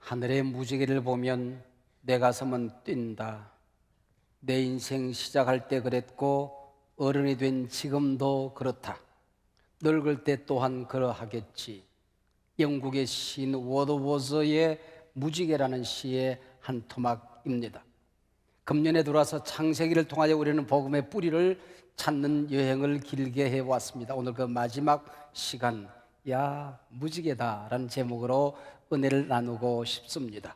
하늘의 무지개를 보면 내 가슴은 뛴다. 내 인생 시작할 때 그랬고 어른이 된 지금도 그렇다. 늙을 때 또한 그러하겠지. 영국의 시인 워드워즈의 무지개라는 시의 한 토막입니다. 금년에 들어와서 창세기를 통하여 우리는 복음의 뿌리를 찾는 여행을 길게 해왔습니다. 오늘 그 마지막 시간, 야 무지개다라는 제목으로 은혜를 나누고 싶습니다.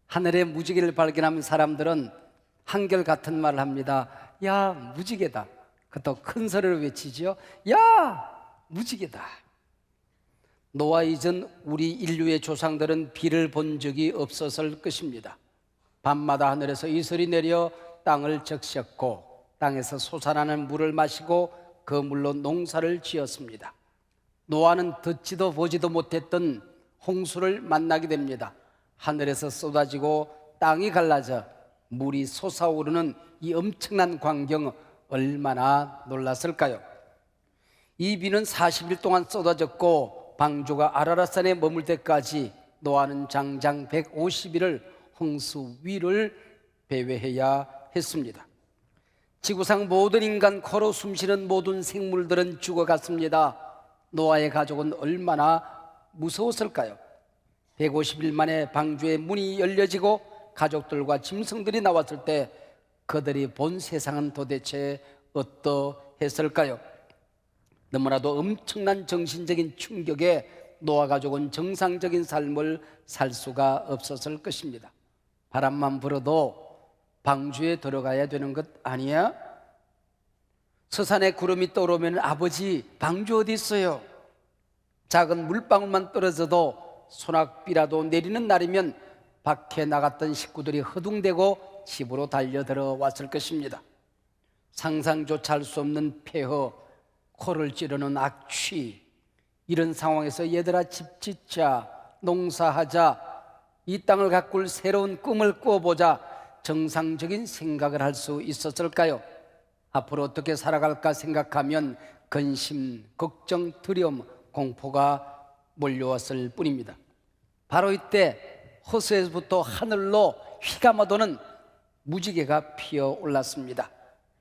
하늘의 무지개를 발견하면 사람들은 한결같은 말을 합니다. 야 무지개다. 그것도 큰 소리로 외치죠. 야 무지개다. 노아 이전 우리 인류의 조상들은 비를 본 적이 없었을 것입니다. 밤마다 하늘에서 이슬이 내려 땅을 적셨고 땅에서 솟아나는 물을 마시고 그 물로 농사를 지었습니다. 노아는 듣지도 보지도 못했던 홍수를 만나게 됩니다. 하늘에서 쏟아지고 땅이 갈라져 물이 솟아오르는 이 엄청난 광경, 얼마나 놀랐을까요? 이 비는 40일 동안 쏟아졌고 방주가 아라랏산에 머물 때까지 노아는 장장 150일을 홍수 위를 배회해야 했습니다. 지구상 모든 인간, 코로 숨쉬는 모든 생물들은 죽어갔습니다. 노아의 가족은 얼마나 무서웠을까요? 150일 만에 방주의 문이 열려지고 가족들과 짐승들이 나왔을 때 그들이 본 세상은 도대체 어떠했을까요? 너무나도 엄청난 정신적인 충격에 노아 가족은 정상적인 삶을 살 수가 없었을 것입니다. 바람만 불어도 방주에 들어가야 되는 것 아니야? 서산에 구름이 떠오르면 아버지 방주 어디 있어요? 작은 물방울만 떨어져도 소낙비라도 내리는 날이면 밖에 나갔던 식구들이 허둥대고 집으로 달려 들어왔을 것입니다. 상상조차 할 수 없는 폐허, 코를 찌르는 악취, 이런 상황에서 얘들아 집 짓자, 농사하자, 이 땅을 가꿀 새로운 꿈을 꾸어보자, 정상적인 생각을 할 수 있었을까요? 앞으로 어떻게 살아갈까 생각하면 근심, 걱정, 두려움, 공포가 몰려왔을 뿐입니다. 바로 이때 호수에서부터 하늘로 휘감아도는 무지개가 피어올랐습니다.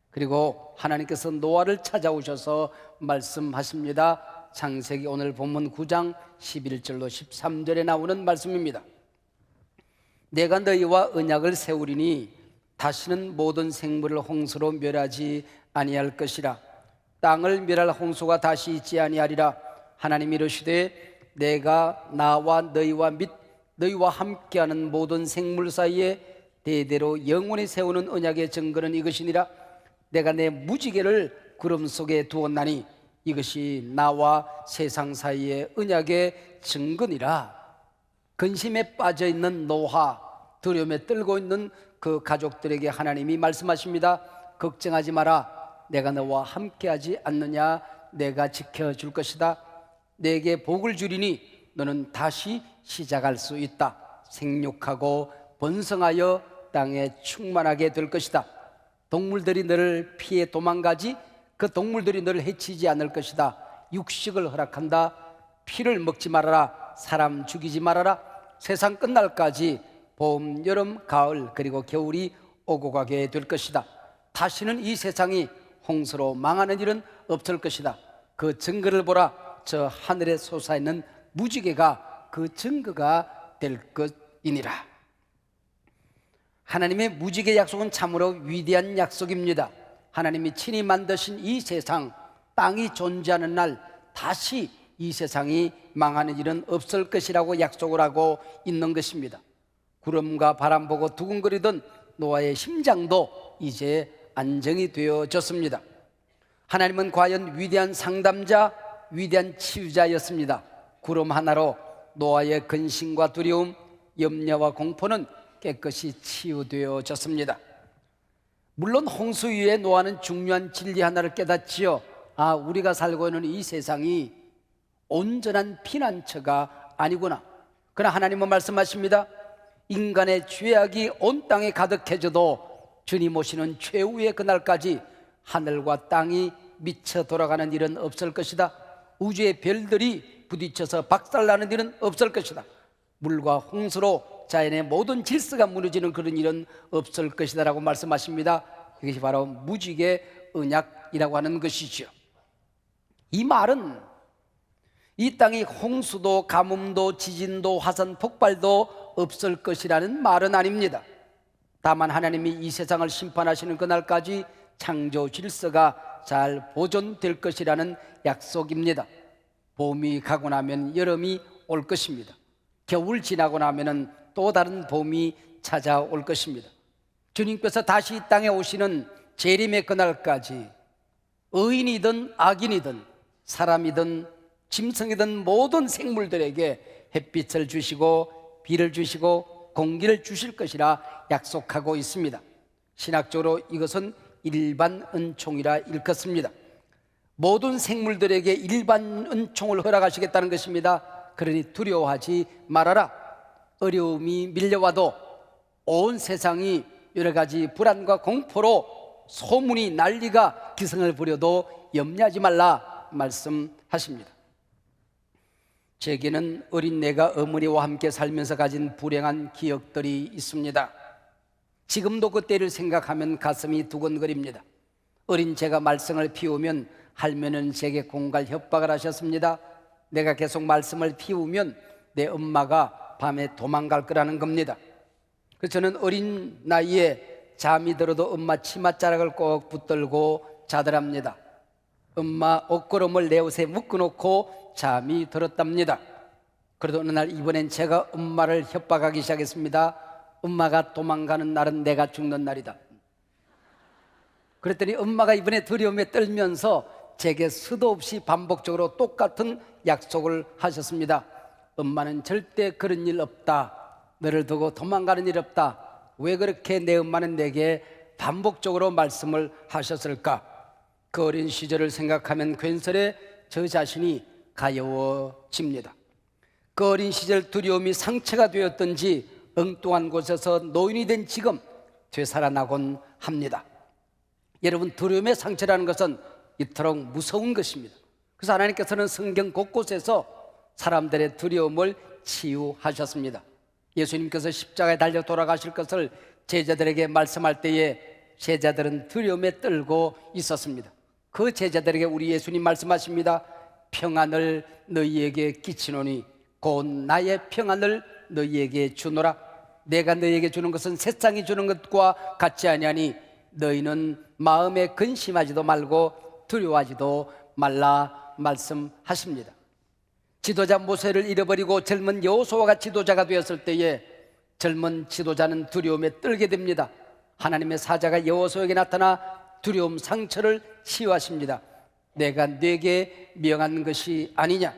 그리고 하나님께서 노아를 찾아오셔서 말씀하십니다. 창세기 오늘 본문 9장 11절로 13절에 나오는 말씀입니다. 내가 너희와 언약을 세우리니 다시는 모든 생물을 홍수로 멸하지 아니할 것이라. 땅을 멸할 홍수가 다시 있지 아니하리라. 하나님이 이르시되 내가 나와 너희와 및 너희와 함께하는 모든 생물 사이에 대대로 영원히 세우는 언약의 증거는 이것이니라. 내가 내 무지개를 구름 속에 두었나니 이것이 나와 세상 사이의 언약의 증거니라. 근심에 빠져있는 노아, 두려움에 떨고 있는 그 가족들에게 하나님이 말씀하십니다. 걱정하지 마라. 내가 너와 함께하지 않느냐. 내가 지켜줄 것이다. 내게 복을 주리니 너는 다시 시작할 수 있다. 생육하고 번성하여 땅에 충만하게 될 것이다. 동물들이 너를 피해 도망가지 그 동물들이 너를 해치지 않을 것이다. 육식을 허락한다. 피를 먹지 말아라. 사람 죽이지 말아라. 세상 끝날까지 봄, 여름, 가을 그리고 겨울이 오고 가게 될 것이다. 다시는 이 세상이 홍수로 망하는 일은 없을 것이다. 그 증거를 보라. 저 하늘에 솟아있는 무지개가 그 증거가 될 것이니라. 하나님의 무지개 약속은 참으로 위대한 약속입니다. 하나님이 친히 만드신 이 세상, 땅이 존재하는 날 다시 이 세상이 망하는 일은 없을 것이라고 약속을 하고 있는 것입니다. 구름과 바람 보고 두근거리던 노아의 심장도 이제 안정이 되어졌습니다. 하나님은 과연 위대한 상담자, 위대한 치유자였습니다. 구름 하나로 노아의 근심과 두려움, 염려와 공포는 깨끗이 치유되어졌습니다. 물론 홍수 위에 노아는 중요한 진리 하나를 깨닫지요. 우리가 살고 있는 이 세상이 온전한 피난처가 아니구나. 그러나 하나님은 말씀하십니다. 인간의 죄악이 온 땅에 가득해져도 주님 오시는 최후의 그날까지 하늘과 땅이 미쳐 돌아가는 일은 없을 것이다. 우주의 별들이 부딪혀서 박살나는 일은 없을 것이다. 물과 홍수로 자연의 모든 질서가 무너지는 그런 일은 없을 것이다 라고 말씀하십니다. 이것이 바로 무지개 언약이라고 하는 것이죠. 이 말은 이 땅에 홍수도 가뭄도 지진도 화산 폭발도 없을 것이라는 말은 아닙니다. 다만 하나님이 이 세상을 심판하시는 그날까지 창조 질서가 잘 보존될 것이라는 약속입니다. 봄이 가고 나면 여름이 올 것입니다. 겨울 지나고 나면 또 다른 봄이 찾아올 것입니다. 주님께서 다시 이 땅에 오시는 재림의 그날까지 의인이든 악인이든 사람이든 짐승이든 모든 생물들에게 햇빛을 주시고 비를 주시고 공기를 주실 것이라 약속하고 있습니다. 신학적으로 이것은 일반 은총이라 일컫습니다. 모든 생물들에게 일반 은총을 허락하시겠다는 것입니다. 그러니 두려워하지 말아라. 어려움이 밀려와도 온 세상이 여러 가지 불안과 공포로 소문이 난리가 기승을 부려도 염려하지 말라 말씀하십니다. 제게는 어린 내가 어머니와 함께 살면서 가진 불행한 기억들이 있습니다. 지금도 그때를 생각하면 가슴이 두근거립니다. 어린 제가 말썽을 피우면 할머니는 제게 공갈 협박을 하셨습니다. 내가 계속 말썽을 피우면 내 엄마가 밤에 도망갈 거라는 겁니다. 그래서 저는 어린 나이에 잠이 들어도 엄마 치맛자락을 꼭 붙들고 자더랍니다. 엄마 옷걸음을 내 옷에 묶어놓고 잠이 들었답니다. 그래도 어느 날 이번엔 제가 엄마를 협박하기 시작했습니다. 엄마가 도망가는 날은 내가 죽는 날이다. 그랬더니 엄마가 이번에 두려움에 떨면서 제게 수도 없이 반복적으로 똑같은 약속을 하셨습니다. 엄마는 절대 그런 일 없다. 너를 두고 도망가는 일 없다. 왜 그렇게 내 엄마는 내게 반복적으로 말씀을 하셨을까? 그 어린 시절을 생각하면 괜스레 저 자신이 가여워집니다. 그 어린 시절 두려움이 상처가 되었던지 엉뚱한 곳에서 노인이 된 지금 되살아나곤 합니다. 여러분, 두려움의 상처라는 것은 이토록 무서운 것입니다. 그래서 하나님께서는 성경 곳곳에서 사람들의 두려움을 치유하셨습니다. 예수님께서 십자가에 달려 돌아가실 것을 제자들에게 말씀할 때에 제자들은 두려움에 떨고 있었습니다. 그 제자들에게 우리 예수님 말씀하십니다. 평안을 너희에게 끼치노니 곧 나의 평안을 너희에게 주노라. 내가 너희에게 주는 것은 세상이 주는 것과 같지 아니하니 너희는 마음에 근심하지도 말고 두려워하지도 말라 말씀하십니다. 지도자 모세를 잃어버리고 젊은 여호수아가 지도자가 되었을 때에 젊은 지도자는 두려움에 떨게 됩니다. 하나님의 사자가 여호수아에게 나타나 두려움 상처를 치유하십니다. 내가 네게 명한 것이 아니냐.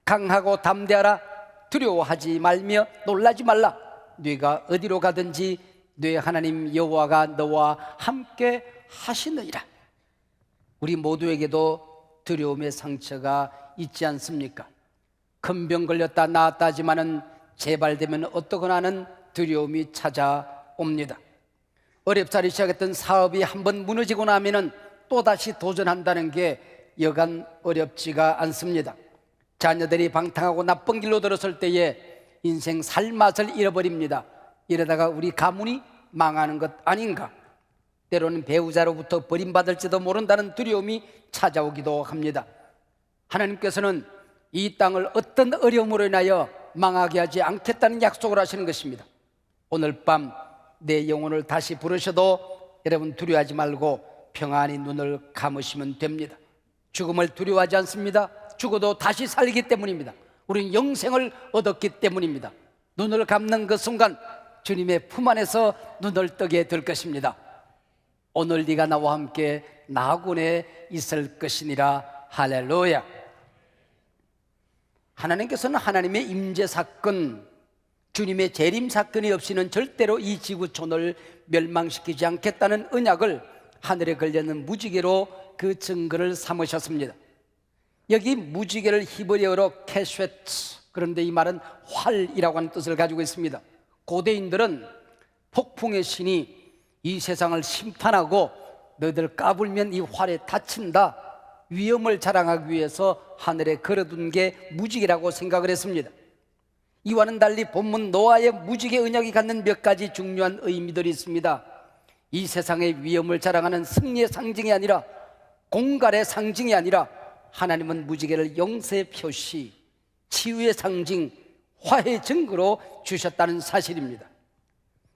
강하고 담대하라. 두려워하지 말며 놀라지 말라. 네가 어디로 가든지 네 하나님 여호와가 너와 함께 하시느니라. 우리 모두에게도 두려움의 상처가 있지 않습니까? 큰 병 걸렸다 나았다 하지만은 재발되면 어떠거나 하는 두려움이 찾아옵니다. 어렵사리 시작했던 사업이 한번 무너지고 나면은 또다시 도전한다는 게 여간 어렵지가 않습니다. 자녀들이 방탕하고 나쁜 길로 들었을 때에 인생 살 맛을 잃어버립니다. 이러다가 우리 가문이 망하는 것 아닌가? 때로는 배우자로부터 버림받을지도 모른다는 두려움이 찾아오기도 합니다. 하나님께서는 이 땅을 어떤 어려움으로 인하여 망하게 하지 않겠다는 약속을 하시는 것입니다. 오늘 밤 내 영혼을 다시 부르셔도 여러분 두려워하지 말고 평안히 눈을 감으시면 됩니다. 죽음을 두려워하지 않습니다. 죽어도 다시 살기 때문입니다. 우리는 영생을 얻었기 때문입니다. 눈을 감는 그 순간 주님의 품 안에서 눈을 뜨게 될 것입니다. 오늘 네가 나와 함께 나군에 있을 것이니라. 할렐루야. 하나님께서는 하나님의 임재 사건, 주님의 재림 사건이 없이는 절대로 이 지구촌을 멸망시키지 않겠다는 언약을 하늘에 걸려있는 무지개로 그 증거를 삼으셨습니다. 여기 무지개를 히브리어로 캐쉐트, 그런데 이 말은 활이라고 하는 뜻을 가지고 있습니다. 고대인들은 폭풍의 신이 이 세상을 심판하고 너희들 까불면 이 활에 다친다, 위험을 자랑하기 위해서 하늘에 걸어둔 게 무지개라고 생각을 했습니다. 이와는 달리 본문 노아의 무지개 언약이 갖는 몇 가지 중요한 의미들이 있습니다. 이 세상의 위엄을 자랑하는 승리의 상징이 아니라, 공갈의 상징이 아니라, 하나님은 무지개를 영세의 표시, 치유의 상징, 화해의 증거로 주셨다는 사실입니다.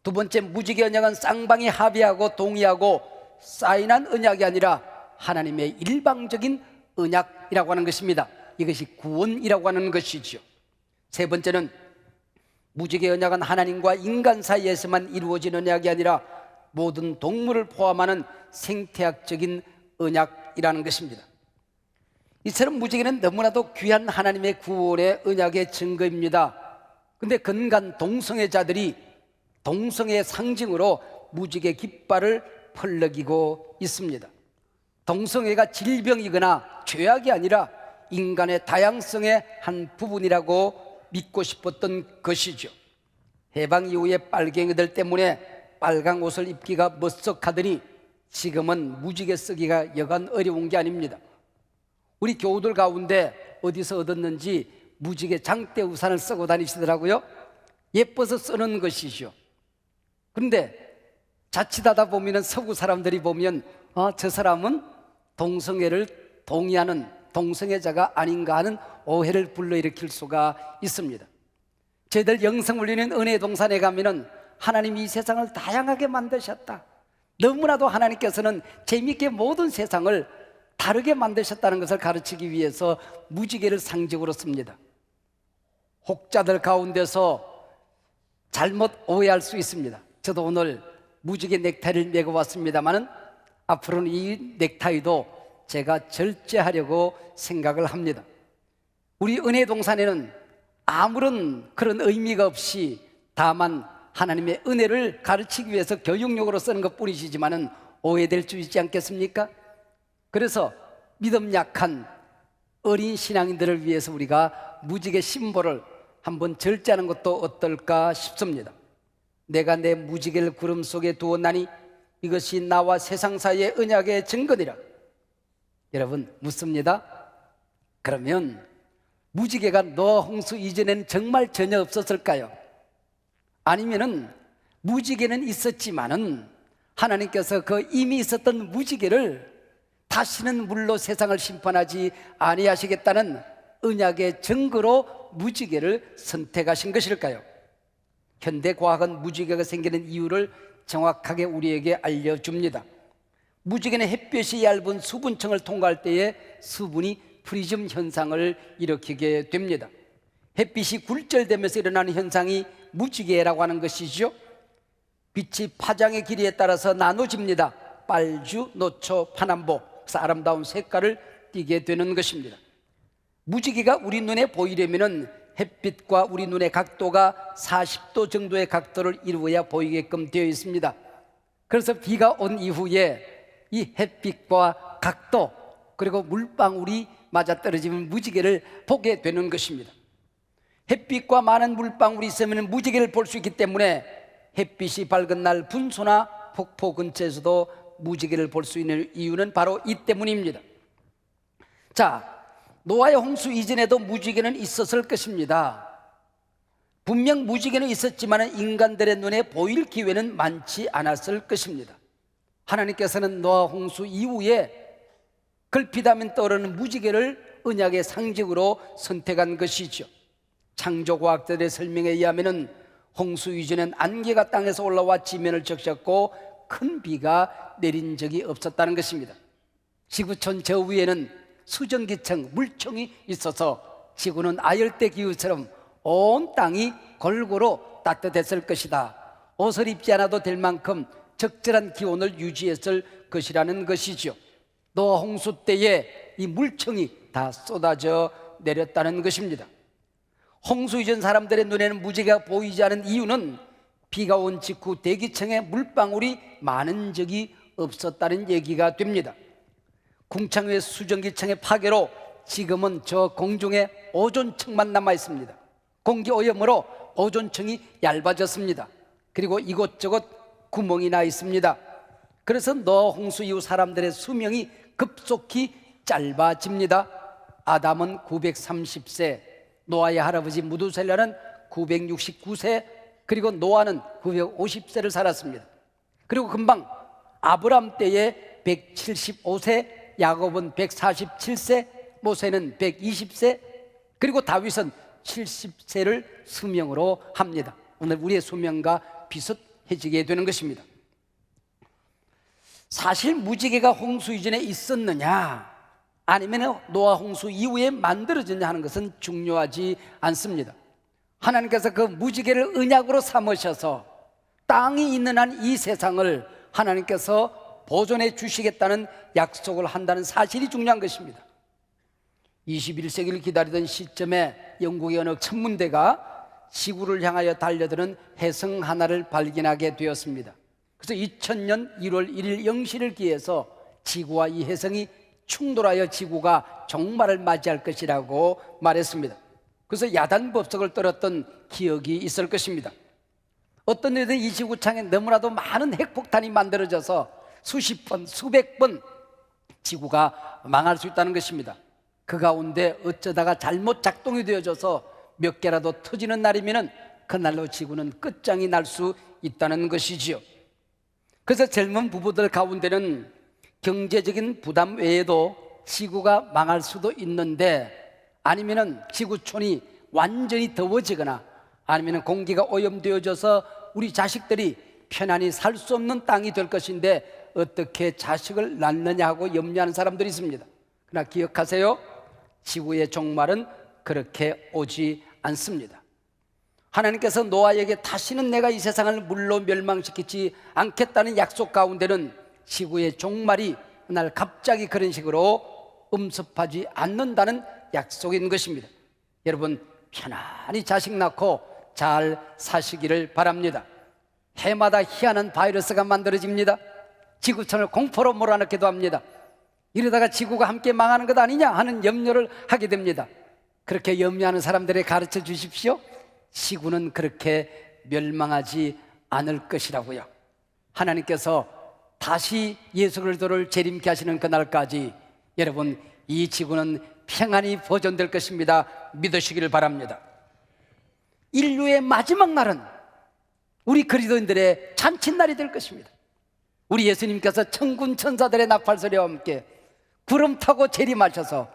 두 번째, 무지개 언약은 쌍방이 합의하고 동의하고 사인한 언약이 아니라 하나님의 일방적인 언약이라고 하는 것입니다. 이것이 구원이라고 하는 것이죠. 세 번째는 무지개 언약은 하나님과 인간 사이에서만 이루어진 언약이 아니라 모든 동물을 포함하는 생태학적인 언약이라는 것입니다. 이처럼 무지개는 너무나도 귀한 하나님의 구원의 언약의 증거입니다. 그런데 근간 동성애자들이 동성애의 상징으로 무지개 깃발을 펄럭이고 있습니다. 동성애가 질병이거나 죄악이 아니라 인간의 다양성의 한 부분이라고 믿고 싶었던 것이죠. 해방 이후에 빨갱이들 때문에 빨강 옷을 입기가 머쓱하더니 지금은 무지개 쓰기가 여간 어려운 게 아닙니다. 우리 교우들 가운데 어디서 얻었는지 무지개 장대 우산을 쓰고 다니시더라고요. 예뻐서 쓰는 것이죠. 그런데 자칫하다 보면 서구 사람들이 보면 저 사람은 동성애를 동의하는 동성애자가 아닌가 하는 오해를 불러일으킬 수가 있습니다. 저희들 영성울리는 은혜동산에 가면은 하나님이 이 세상을 다양하게 만드셨다, 너무나도 하나님께서는 재미있게 모든 세상을 다르게 만드셨다는 것을 가르치기 위해서 무지개를 상징으로 씁니다. 혹자들 가운데서 잘못 오해할 수 있습니다. 저도 오늘 무지개 넥타이를 메고 왔습니다만 앞으로는 이 넥타이도 제가 절제하려고 생각을 합니다. 우리 은혜동산에는 아무런 그런 의미가 없이 다만 하나님의 은혜를 가르치기 위해서 교육용으로 쓰는 것 뿐이시지만은 오해될 수 있지 않겠습니까? 그래서 믿음 약한 어린 신앙인들을 위해서 우리가 무지개 심볼을 한번 절제하는 것도 어떨까 싶습니다. 내가 내 무지개를 구름 속에 두었나니 이것이 나와 세상 사이의 언약의 증거니라. 여러분 묻습니다. 그러면 무지개가 노아 홍수 이전에는 정말 전혀 없었을까요? 아니면은 무지개는 있었지만은 하나님께서 그 이미 있었던 무지개를 다시는 물로 세상을 심판하지 아니하시겠다는 언약의 증거로 무지개를 선택하신 것일까요? 현대 과학은 무지개가 생기는 이유를 정확하게 우리에게 알려줍니다. 무지개는 햇볕이 얇은 수분층을 통과할 때에 수분이 프리즘 현상을 일으키게 됩니다. 햇빛이 굴절되면서 일어나는 현상이 무지개라고 하는 것이죠. 빛이 파장의 길이에 따라서 나눠집니다. 빨주, 노초, 파남보, 그래서 아름다운 색깔을 띠게 되는 것입니다. 무지개가 우리 눈에 보이려면 햇빛과 우리 눈의 각도가 40도 정도의 각도를 이루어야 보이게끔 되어 있습니다. 그래서 비가 온 이후에 이 햇빛과 각도 그리고 물방울이 맞아떨어지면 무지개를 보게 되는 것입니다. 햇빛과 많은 물방울이 있으면 무지개를 볼 수 있기 때문에 햇빛이 밝은 날 분소나 폭포 근처에서도 무지개를 볼 수 있는 이유는 바로 이 때문입니다. 자, 노아의 홍수 이전에도 무지개는 있었을 것입니다. 분명 무지개는 있었지만 인간들의 눈에 보일 기회는 많지 않았을 것입니다. 하나님께서는 노아 홍수 이후에 걸핏하면 떠오르는 무지개를 언약의 상징으로 선택한 것이죠. 창조과학자들의 설명에 의하면 홍수 이전엔 안개가 땅에서 올라와 지면을 적셨고 큰 비가 내린 적이 없었다는 것입니다. 지구촌 저 위에는 수증기층, 물총이 있어서 지구는 아열대 기후처럼 온 땅이 골고루 따뜻했을 것이다. 옷을 입지 않아도 될 만큼 적절한 기온을 유지했을 것이라는 것이죠. 노아 홍수 때에 이 물총이 다 쏟아져 내렸다는 것입니다. 홍수 이전 사람들의 눈에는 무지개가 보이지 않은 이유는 비가 온 직후 대기층에 물방울이 많은 적이 없었다는 얘기가 됩니다. 궁창의 수증기층의 파괴로 지금은 저 공중에 오존층만 남아 있습니다. 공기 오염으로 오존층이 얇아졌습니다. 그리고 이곳저곳 구멍이 나 있습니다. 그래서 노아 홍수 이후 사람들의 수명이 급속히 짧아집니다. 아담은 930세, 노아의 할아버지 무두셀라는 969세, 그리고 노아는 950세를 살았습니다. 그리고 금방 아브람 때에 175세, 야곱은 147세, 모세는 120세, 그리고 다윗은 70세를 수명으로 합니다. 오늘 우리의 수명과 비슷해지게 되는 것입니다. 사실 무지개가 홍수 이전에 있었느냐 아니면 노아 홍수 이후에 만들어졌냐 하는 것은 중요하지 않습니다. 하나님께서 그 무지개를 언약으로 삼으셔서 땅이 있는 한 이 세상을 하나님께서 보존해 주시겠다는 약속을 한다는 사실이 중요한 것입니다. 21세기를 기다리던 시점에 영국의 어느 천문대가 지구를 향하여 달려드는 혜성 하나를 발견하게 되었습니다. 그래서 2000년 1월 1일 0시를 기해서 지구와 이 혜성이 충돌하여 지구가 종말을 맞이할 것이라고 말했습니다. 그래서 야단법석을 떨었던 기억이 있을 것입니다. 어떤 일든 이 지구창에 너무나도 많은 핵폭탄이 만들어져서 수십 번, 수백 번 지구가 망할 수 있다는 것입니다. 그 가운데 어쩌다가 잘못 작동이 되어져서 몇 개라도 터지는 날이면 그날로 지구는 끝장이 날 수 있다는 것이지요. 그래서 젊은 부부들 가운데는 경제적인 부담 외에도 지구가 망할 수도 있는데, 아니면은 지구촌이 완전히 더워지거나 아니면 공기가 오염되어져서 우리 자식들이 편안히 살 수 없는 땅이 될 것인데 어떻게 자식을 낳느냐 하고 염려하는 사람들이 있습니다. 그러나 기억하세요, 지구의 종말은 그렇게 오지 않습니다. 하나님께서 노아에게 다시는 내가 이 세상을 물로 멸망시키지 않겠다는 약속 가운데는 지구의 종말이 그날 갑자기 그런 식으로 음습하지 않는다는 약속인 것입니다. 여러분, 편안히 자식 낳고 잘 사시기를 바랍니다. 해마다 희한한 바이러스가 만들어집니다. 지구촌을 공포로 몰아넣기도 합니다. 이러다가 지구가 함께 망하는 것 아니냐 하는 염려를 하게 됩니다. 그렇게 염려하는 사람들에게 가르쳐 주십시오. 지구는 그렇게 멸망하지 않을 것이라고요. 하나님께서 다시 예수 그리스도를 재림케 하시는 그날까지 여러분, 이 지구는 평안히 보존될 것입니다. 믿으시기를 바랍니다. 인류의 마지막 날은 우리 그리스도인들의 잔칫날이 될 것입니다. 우리 예수님께서 천군 천사들의 나팔소리와 함께 구름 타고 재림하셔서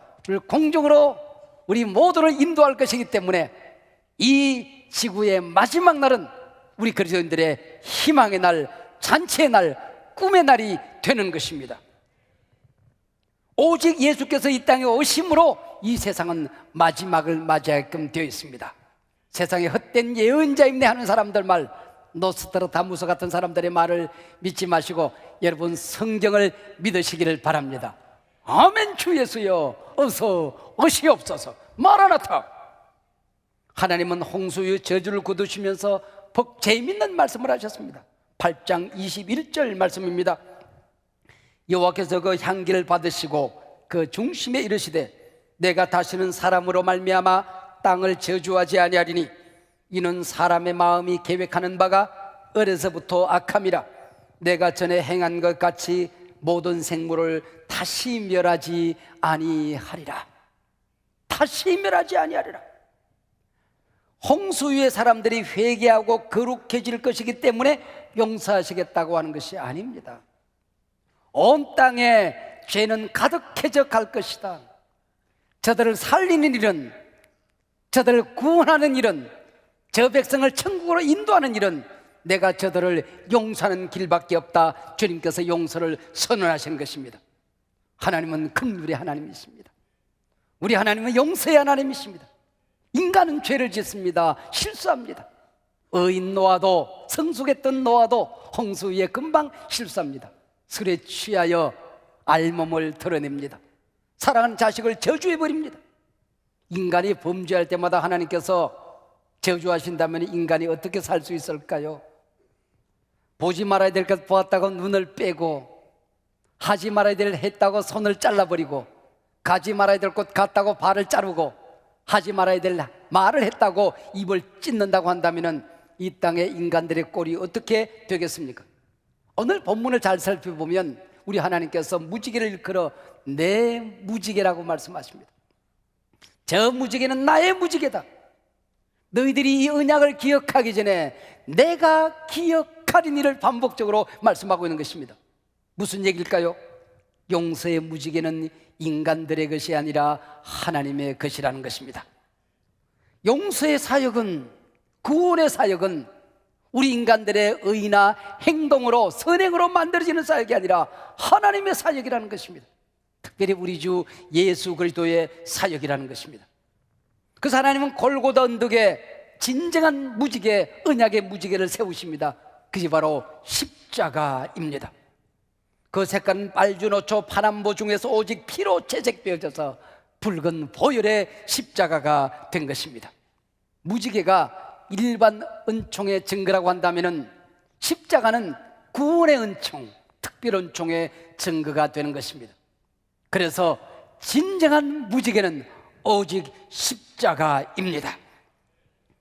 공중으로 우리 모두를 인도할 것이기 때문에 이 지구의 마지막 날은 우리 그리스도인들의 희망의 날, 잔치의 날, 꿈의 날이 되는 것입니다. 오직 예수께서 이 땅에 오심으로 이 세상은 마지막을 맞이하게끔 되어 있습니다. 세상에 헛된 예언자임내 하는 사람들 말, 노스트라다무스 같은 사람들의 말을 믿지 마시고 여러분, 성경을 믿으시기를 바랍니다. 아멘. 주 예수여 어서 오시옵소서. 마라나타. 하나님은 홍수의 저주를 거두시면서 재미있는 말씀을 하셨습니다. 8장 21절 말씀입니다. 여호와께서 그 향기를 받으시고 그 중심에 이르시되 내가 다시는 사람으로 말미암아 땅을 저주하지 아니하리니 이는 사람의 마음이 계획하는 바가 어려서부터 악함이라. 내가 전에 행한 것 같이 모든 생물을 다시 멸하지 아니하리라. 다시 멸하지 아니하리라. 홍수 위에 사람들이 회개하고 거룩해질 것이기 때문에 용서하시겠다고 하는 것이 아닙니다. 온 땅에 죄는 가득해져 갈 것이다. 저들을 살리는 일은, 저들을 구원하는 일은, 저 백성을 천국으로 인도하는 일은 내가 저들을 용서하는 길밖에 없다. 주님께서 용서를 선언하시는 것입니다. 하나님은 긍휼의 하나님이십니다. 우리 하나님은 용서의 하나님이십니다. 인간은 죄를 짓습니다. 실수합니다. 의인 노아도, 성숙했던 노아도 홍수 위에 금방 실수합니다. 술에 취하여 알몸을 드러냅니다. 사랑하는 자식을 저주해버립니다. 인간이 범죄할 때마다 하나님께서 저주하신다면 인간이 어떻게 살 수 있을까요? 보지 말아야 될 것 보았다고 눈을 빼고, 하지 말아야 될 했다고 손을 잘라버리고, 가지 말아야 될 곳 갔다고 발을 자르고, 하지 말아야 될 말을 했다고 입을 찢는다고 한다면 이 땅의 인간들의 꼴이 어떻게 되겠습니까? 오늘 본문을 잘 살펴보면 우리 하나님께서 무지개를 일컬어 내 무지개라고 말씀하십니다. 저 무지개는 나의 무지개다. 너희들이 이 언약을 기억하기 전에 내가 기억하리니를 반복적으로 말씀하고 있는 것입니다. 무슨 얘기일까요? 용서의 무지개는 인간들의 것이 아니라 하나님의 것이라는 것입니다. 용서의 사역은, 구원의 사역은 우리 인간들의 의나 행동으로, 선행으로 만들어지는 사역이 아니라 하나님의 사역이라는 것입니다. 특별히 우리 주 예수 그리스도의 사역이라는 것입니다. 그래서 하나님은 골고다 언덕에 진정한 무지개, 언약의 무지개를 세우십니다. 그것이 바로 십자가입니다. 그 색깔은 빨주노초 파남보 중에서 오직 피로 채색되어져서 붉은 보혈의 십자가가 된 것입니다. 무지개가 일반 은총의 증거라고 한다면 십자가는 구원의 은총, 특별 은총의 증거가 되는 것입니다. 그래서 진정한 무지개는 오직 십자가입니다.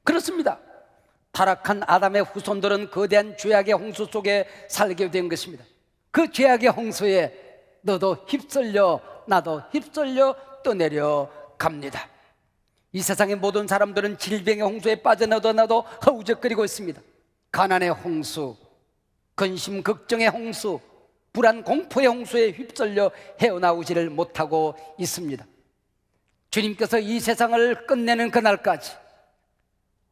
그렇습니다. 타락한 아담의 후손들은 거대한 죄악의 홍수 속에 살게 된 것입니다. 그 죄악의 홍수에 너도 휩쓸려 나도 휩쓸려 떠내려갑니다. 이 세상의 모든 사람들은 질병의 홍수에 빠져나도 허우적거리고 있습니다. 가난의 홍수, 근심 걱정의 홍수, 불안 공포의 홍수에 휩쓸려 헤어나오지를 못하고 있습니다. 주님께서 이 세상을 끝내는 그날까지,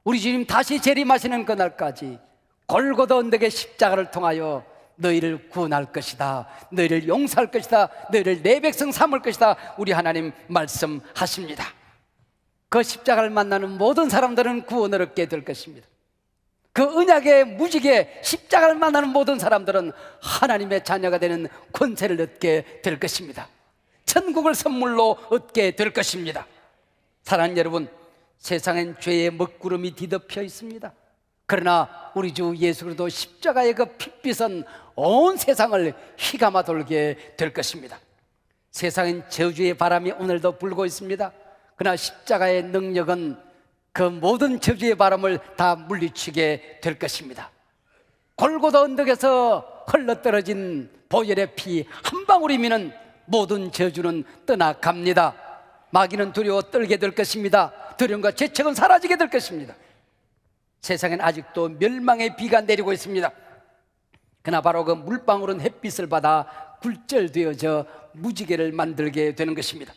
우리 주님 다시 재림하시는 그날까지 골고다 언덕의 십자가를 통하여 너희를 구원할 것이다, 너희를 용서할 것이다, 너희를 내 백성 삼을 것이다, 우리 하나님 말씀하십니다. 그 십자가를 만나는 모든 사람들은 구원을 얻게 될 것입니다. 그 언약의 무지개 십자가를 만나는 모든 사람들은 하나님의 자녀가 되는 권세를 얻게 될 것입니다. 천국을 선물로 얻게 될 것입니다. 사랑하는 여러분, 세상엔 죄의 먹구름이 뒤덮여 있습니다. 그러나 우리 주 예수 그리스도 십자가의 그 핏빛은 온 세상을 휘감아 돌게 될 것입니다. 세상엔 저주의 바람이 오늘도 불고 있습니다. 그러나 십자가의 능력은 그 모든 저주의 바람을 다 물리치게 될 것입니다. 골고다 언덕에서 흘러떨어진 보혈의 피 한 방울이면 모든 저주는 떠나갑니다. 마귀는 두려워 떨게 될 것입니다. 두려움과 죄책은 사라지게 될 것입니다. 세상엔 아직도 멸망의 비가 내리고 있습니다. 그러나 바로 그 물방울은 햇빛을 받아 굴절되어져 무지개를 만들게 되는 것입니다.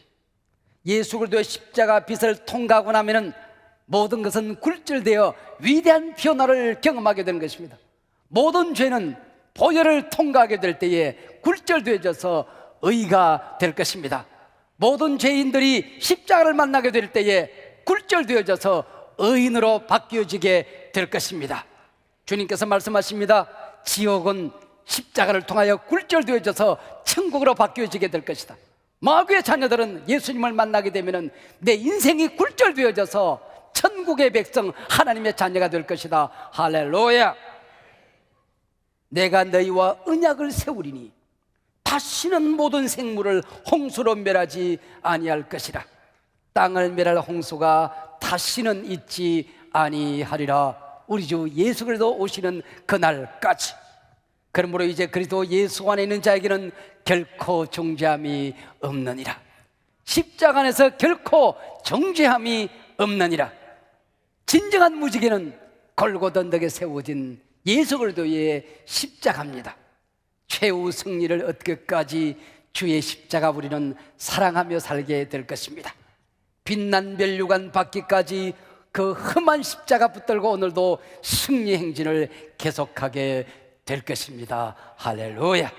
예수 그리스도의 십자가 빛을 통과하고 나면은 모든 것은 굴절되어 위대한 변화를 경험하게 되는 것입니다. 모든 죄는 보혈을 통과하게 될 때에 굴절되어져서 의가 될 것입니다. 모든 죄인들이 십자가를 만나게 될 때에 굴절되어져서 의인으로 바뀌어지게 될 것입니다. 주님께서 말씀하십니다. 지옥은 십자가를 통하여 굴절되어져서 천국으로 바뀌어지게 될 것이다. 마귀의 자녀들은 예수님을 만나게 되면 내 인생이 굴절되어져서 천국의 백성 하나님의 자녀가 될 것이다. 할렐루야. 내가 너희와 언약을 세우리니 다시는 모든 생물을 홍수로 멸하지 아니할 것이라. 땅을 멸할 홍수가 다시는 있지 아니하리라. 우리 주 예수 그리스도 오시는 그날까지. 그러므로 이제 그리스도 예수 안에 있는 자에게는 결코 정죄함이 없느니라. 십자가 안에서 결코 정죄함이 없느니라. 진정한 무지개는 골고다 언덕에 세워진 예수 그리스도의 십자가입니다. 최후 승리를 얻기까지 주의 십자가 우리는 사랑하며 살게 될 것입니다. 빛난 멸류관 받기까지 그 험한 십자가 붙들고 오늘도 승리 행진을 계속하게 될 것입니다. 할렐루야.